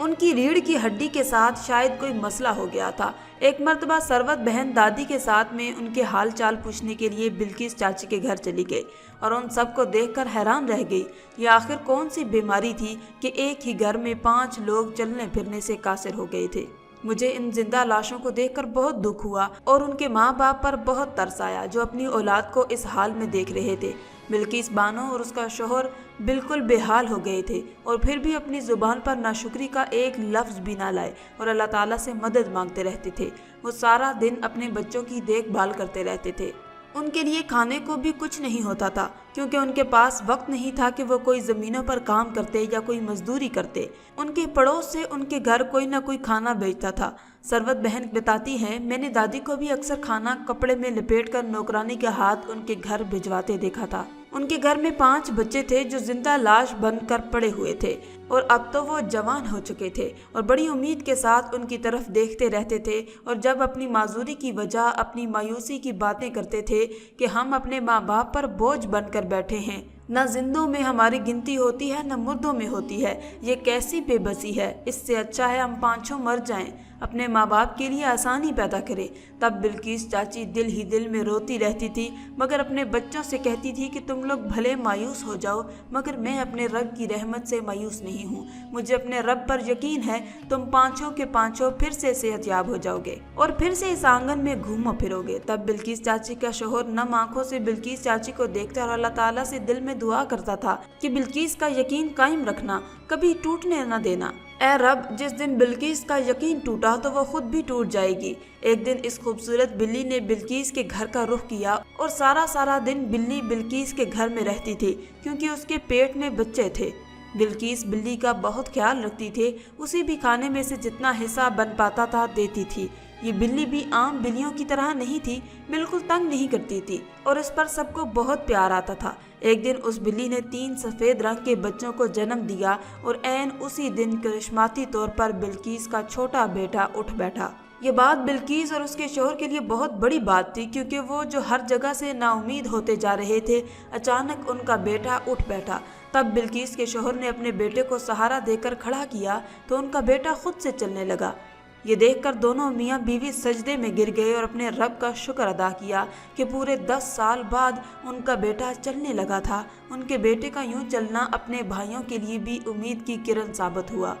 ان کی ریڑھ کی ہڈی کے ساتھ شاید کوئی مسئلہ ہو گیا تھا۔ ایک مرتبہ ثروت بہن دادی کے ساتھ میں ان کے حال چال پوچھنے کے لیے بلقیس چاچی کے گھر چلی گئی اور ان سب کو دیکھ کر حیران رہ گئی۔ یہ آخر کون سی بیماری تھی کہ ایک ہی گھر میں 5 لوگ چلنے پھرنے سے قاصر ہو گئے تھے۔ مجھے ان زندہ لاشوں کو دیکھ کر بہت دکھ ہوا اور ان کے ماں باپ پر بہت ترس آیا جو اپنی اولاد کو اس حال میں دیکھ رہے تھے۔ بلقیس بانو اور اس کا شوہر بالکل بے حال ہو گئے تھے اور پھر بھی اپنی زبان پر ناشکری کا ایک لفظ بھی نہ لائے اور اللہ تعالیٰ سے مدد مانگتے رہتے تھے۔ وہ سارا دن اپنے بچوں کی دیکھ بھال کرتے رہتے تھے۔ ان کے لیے کھانے کو بھی کچھ نہیں ہوتا تھا کیونکہ ان کے پاس وقت نہیں تھا کہ وہ کوئی زمینوں پر کام کرتے یا کوئی مزدوری کرتے۔ ان کے پڑوس سے ان کے گھر کوئی نہ کوئی کھانا بیچتا تھا۔ ثروت بہن بتاتی ہیں، میں نے دادی کو بھی اکثر کھانا کپڑے میں لپیٹ کر نوکرانی کے ہاتھ ان کے گھر بھجواتے دیکھا تھا۔ ان کے گھر میں 5 بچے تھے جو زندہ لاش بن کر پڑے ہوئے تھے اور اب تو وہ جوان ہو چکے تھے اور بڑی امید کے ساتھ ان کی طرف دیکھتے رہتے تھے، اور جب اپنی معذوری کی وجہ اپنی مایوسی کی باتیں کرتے تھے کہ ہم اپنے ماں باپ پر بوجھ بن کر بیٹھے ہیں، نہ زندوں میں ہماری گنتی ہوتی ہے نہ مردوں میں ہوتی ہے، یہ کیسی بے بسی ہے، اس سے اچھا ہے ہم 5 مر جائیں، اپنے ماں باپ کے لیے آسانی پیدا کرے۔ تب بلقیس چاچی دل ہی دل میں روتی رہتی تھی مگر اپنے بچوں سے کہتی تھی کہ تم لوگ بھلے مایوس ہو جاؤ مگر میں اپنے رب کی رحمت سے مایوس نہیں ہوں، مجھے اپنے رب پر یقین ہے تم 5 کے 5 پھر سے صحت یاب ہو جاؤ گے اور پھر سے اس آنگن میں گھومو پھرو گے۔ تب بلقیس چاچی کا شوہر نم آنکھوں سے بلقیس چاچی کو دیکھتا اور اللہ تعالیٰ سے دل میں دعا کرتا تھا کہ بلقیس کا یقین قائم رکھنا، کبھی ٹوٹنے نہ دینا۔ اے رب، جس دن بلقیس کا یقین ٹوٹا تو وہ خود بھی ٹوٹ جائے گی۔ ایک دن اس خوبصورت بلی نے بلقیس کے گھر کا رخ کیا اور سارا دن بلی بلقیس کے گھر میں رہتی تھی کیونکہ اس کے پیٹ میں بچے تھے۔ بلقیس بلی کا بہت خیال رکھتی تھی، اسے بھی کھانے میں سے جتنا حصہ بن پاتا تھا دیتی تھی۔ یہ بلی بھی عام بلیوں کی طرح نہیں تھی، بالکل تنگ نہیں کرتی تھی اور اس پر سب کو بہت پیار آتا تھا۔ ایک دن اس بلی نے 3 سفید رنگ کے بچوں کو جنم دیا اور عین اسی دن کرشماتی طور پر بلقیس کا چھوٹا بیٹا اٹھ بیٹھا۔ یہ بات بلقیس اور اس کے شوہر کے لیے بہت بڑی بات تھی کیونکہ وہ جو ہر جگہ سے نا امید ہوتے جا رہے تھے، اچانک ان کا بیٹا اٹھ بیٹھا۔ تب بلقیس کے شوہر نے اپنے بیٹے کو سہارا دے کر کھڑا کیا تو ان کا بیٹا خود سے چلنے لگا۔ یہ دیکھ کر دونوں میاں بیوی سجدے میں گر گئے اور اپنے رب کا شکر ادا کیا کہ پورے 10 سال بعد ان کا بیٹا چلنے لگا تھا۔ ان کے بیٹے کا یوں چلنا اپنے بھائیوں کے لیے بھی امید کی کرن ثابت ہوا۔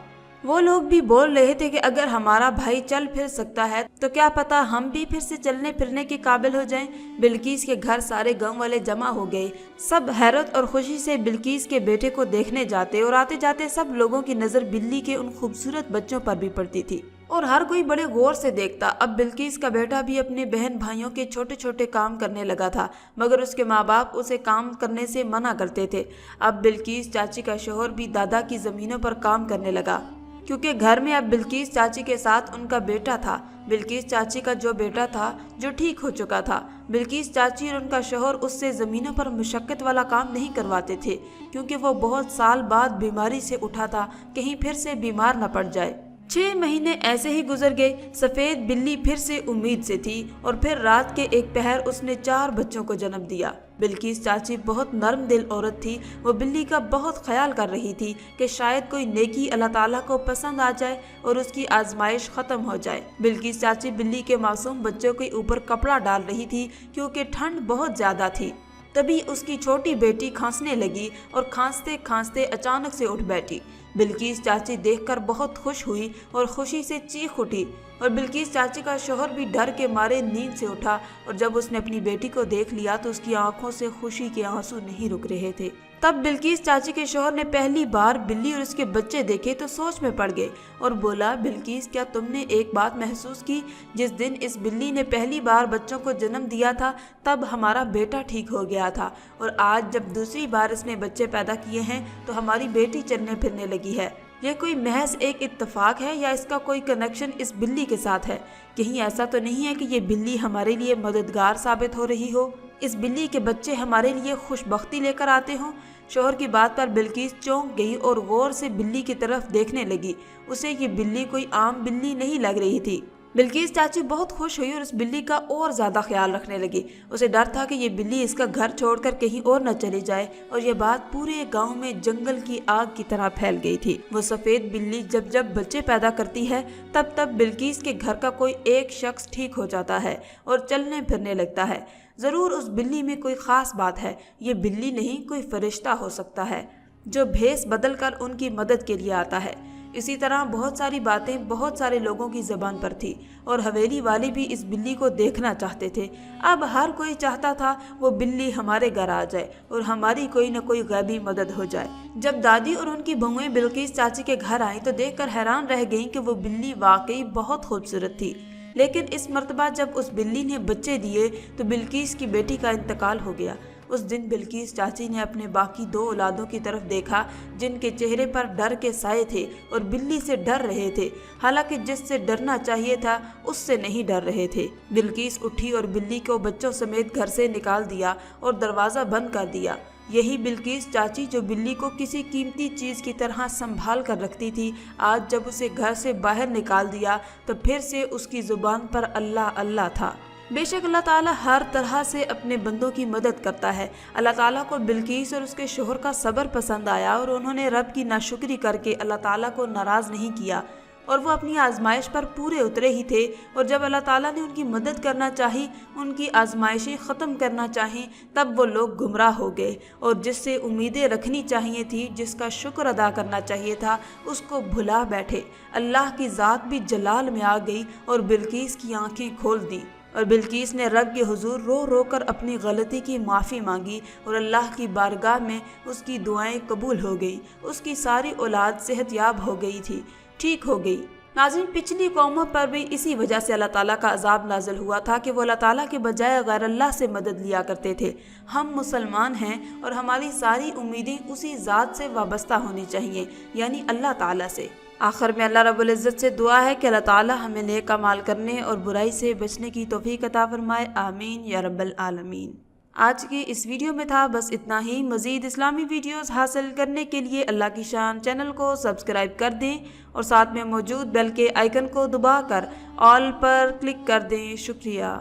وہ لوگ بھی بول رہے تھے کہ اگر ہمارا بھائی چل پھر سکتا ہے تو کیا پتا ہم بھی پھر سے چلنے پھرنے کے قابل ہو جائیں۔ بلقیس کے گھر سارے گاؤں والے جمع ہو گئے، سب حیرت اور خوشی سے بلقیس کے بیٹے کو دیکھنے جاتے اور آتے جاتے سب لوگوں کی نظر بلی کے ان خوبصورت بچوں پر بھی پڑتی تھی اور ہر کوئی بڑے غور سے دیکھتا۔ اب بلقیس کا بیٹا بھی اپنے بہن بھائیوں کے چھوٹے چھوٹے کام کرنے لگا تھا مگر اس کے ماں باپ اسے کام کرنے سے منع کرتے تھے۔ اب بلقیس چاچی کا شوہر بھی دادا کی زمینوں پر کام کرنے لگا کیونکہ گھر میں اب بلقیس چاچی کے ساتھ ان کا بیٹا تھا۔ بلقیس چاچی کا جو بیٹا تھا جو ٹھیک ہو چکا تھا، بلقیس چاچی اور ان کا شوہر اس سے زمینوں پر مشقت والا کام نہیں کرواتے تھے کیونکہ وہ بہت سال بعد بیماری سے اٹھا تھا، کہیں پھر سے بیمار نہ پڑ جائے۔ 6 مہینے ایسے ہی گزر گئے۔ سفید بلی پھر سے امید سے تھی اور پھر رات کے ایک پہر اس نے 4 بچوں کو جنم دیا۔ بلقیس چاچی بہت نرم دل عورت تھی، وہ بلی کا بہت خیال کر رہی تھی کہ شاید کوئی نیکی اللہ تعالیٰ کو پسند آ جائے اور اس کی آزمائش ختم ہو جائے۔ بلقیس چاچی بلی کے معصوم بچوں کے اوپر کپڑا ڈال رہی تھی کیونکہ ٹھنڈ بہت زیادہ تھی۔ تبھی اس کی چھوٹی بیٹی کھانسنے لگی اور کھانستے کھانستے اچانک سے اٹھ بیٹھی۔ بلقیس چاچی دیکھ کر بہت خوش ہوئی اور خوشی سے چیخ اٹھی اور بلقیس چاچی کا شوہر بھی ڈر کے مارے نیند سے اٹھا اور جب اس نے اپنی بیٹی کو دیکھ لیا تو اس کی آنکھوں سے خوشی کے آنسو نہیں رک رہے تھے۔ تب بلقیس چاچی کے شوہر نے پہلی بار بلی اور اس کے بچے دیکھے تو سوچ میں پڑ گئے اور بولا، بلقیس کیا تم نے ایک بات محسوس کی؟ جس دن اس بلی نے پہلی بار بچوں کو جنم دیا تھا تب ہمارا بیٹا ٹھیک ہو گیا تھا اور آج جب دوسری بار اس نے بچے پیدا کیے ہیں تو ہماری بیٹی چلنے پھرنے لگی ہے۔ یہ کوئی محض ایک اتفاق ہے یا اس کا کوئی کنیکشن اس بلی کے ساتھ ہے؟ کہیں ایسا تو نہیں ہے کہ یہ بلی ہمارے لیے مددگار ثابت ہو رہی ہو، اس بلی کے بچے ہمارے لیے خوش بختی لے کر آتے ہوں؟ شوہر کی بات پر بلقیس چونک گئی اور غور سے بلی کی طرف دیکھنے لگی۔ اسے یہ بلی کوئی عام بلی نہیں لگ رہی تھی۔ بلقیس چاچی بہت خوش ہوئی اور اس بلی کا اور زیادہ خیال رکھنے لگی۔ اسے ڈر تھا کہ یہ بلی اس کا گھر چھوڑ کر کہیں اور نہ چلی جائے، اور یہ بات پورے گاؤں میں جنگل کی آگ کی طرح پھیل گئی تھی۔ وہ سفید بلی جب جب بچے پیدا کرتی ہے تب تب بلقیس کے گھر کا کوئی ایک شخص ٹھیک ہو جاتا ہے اور چلنے پھرنے لگتا ہے۔ ضرور اس بلی میں کوئی خاص بات ہے۔ یہ بلی نہیں، کوئی فرشتہ ہو سکتا ہے جو بھیس بدل کر ان کی مدد کے لیے آتا ہے۔ اسی طرح بہت ساری باتیں بہت سارے لوگوں کی زبان پر تھی، اور حویلی والے بھی اس بلی کو دیکھنا چاہتے تھے۔ اب ہر کوئی چاہتا تھا وہ بلی ہمارے گھر آ جائے اور ہماری کوئی نہ کوئی غیبی مدد ہو جائے۔ جب دادی اور ان کی بہویں بلقیس چاچی کے گھر آئیں تو دیکھ کر حیران رہ گئیں کہ وہ بلی واقعی بہت خوبصورت تھی۔ لیکن اس مرتبہ جب اس بلی نے بچے دیے تو بلقیس کی بیٹی کا انتقال ہو گیا۔ اس دن بلقیس چاچی نے اپنے باقی 2 اولادوں کی طرف دیکھا جن کے چہرے پر ڈر کے سائے تھے اور بلی سے ڈر رہے تھے، حالانکہ جس سے ڈرنا چاہیے تھا اس سے نہیں ڈر رہے تھے۔ بلقیس اٹھی اور بلی کو بچوں سمیت گھر سے نکال دیا اور دروازہ بند کر دیا۔ یہی بلقیس چاچی جو بلی کو کسی قیمتی چیز کی طرح سنبھال کر رکھتی تھی، آج جب اسے گھر سے باہر نکال دیا تو پھر سے اس کی زبان پر اللہ اللہ تھا۔ بے شک اللہ تعالیٰ ہر طرح سے اپنے بندوں کی مدد کرتا ہے۔ اللہ تعالیٰ کو بلقیس اور اس کے شوہر کا صبر پسند آیا اور انہوں نے رب کی ناشکری کر کے اللہ تعالیٰ کو ناراض نہیں کیا، اور وہ اپنی آزمائش پر پورے اترے ہی تھے۔ اور جب اللہ تعالیٰ نے ان کی مدد کرنا چاہی، ان کی آزمائشیں ختم کرنا چاہیں، تب وہ لوگ گمراہ ہو گئے، اور جس سے امیدیں رکھنی چاہیے تھی، جس کا شکر ادا کرنا چاہیے تھا، اس کو بھلا بیٹھے۔ اللہ کی ذات بھی جلال میں آ گئی اور بلقیس کی آنکھیں کھول دیں، اور بلقیس نے رب کے حضور رو رو کر اپنی غلطی کی معافی مانگی، اور اللہ کی بارگاہ میں اس کی دعائیں قبول ہو گئیں۔ اس کی ساری اولاد صحت یاب ہو گئی تھی، ٹھیک ہو گئی۔ ناظرین، پچھلی قوموں پر بھی اسی وجہ سے اللہ تعالیٰ کا عذاب نازل ہوا تھا کہ وہ اللہ تعالیٰ کے بجائے غیر اللہ سے مدد لیا کرتے تھے۔ ہم مسلمان ہیں اور ہماری ساری امیدیں اسی ذات سے وابستہ ہونی چاہیے، یعنی اللہ تعالیٰ سے۔ آخر میں اللہ رب العزت سے دعا ہے کہ اللہ تعالیٰ ہمیں نیک اعمال کرنے اور برائی سے بچنے کی توفیق عطا فرمائے، آمین یا رب العالمین۔ آج کی اس ویڈیو میں تھا بس اتنا ہی۔ مزید اسلامی ویڈیوز حاصل کرنے کے لیے اللہ کی شان چینل کو سبسکرائب کر دیں اور ساتھ میں موجود بیل کے آئیکن کو دبا کر آل پر کلک کر دیں۔ شکریہ۔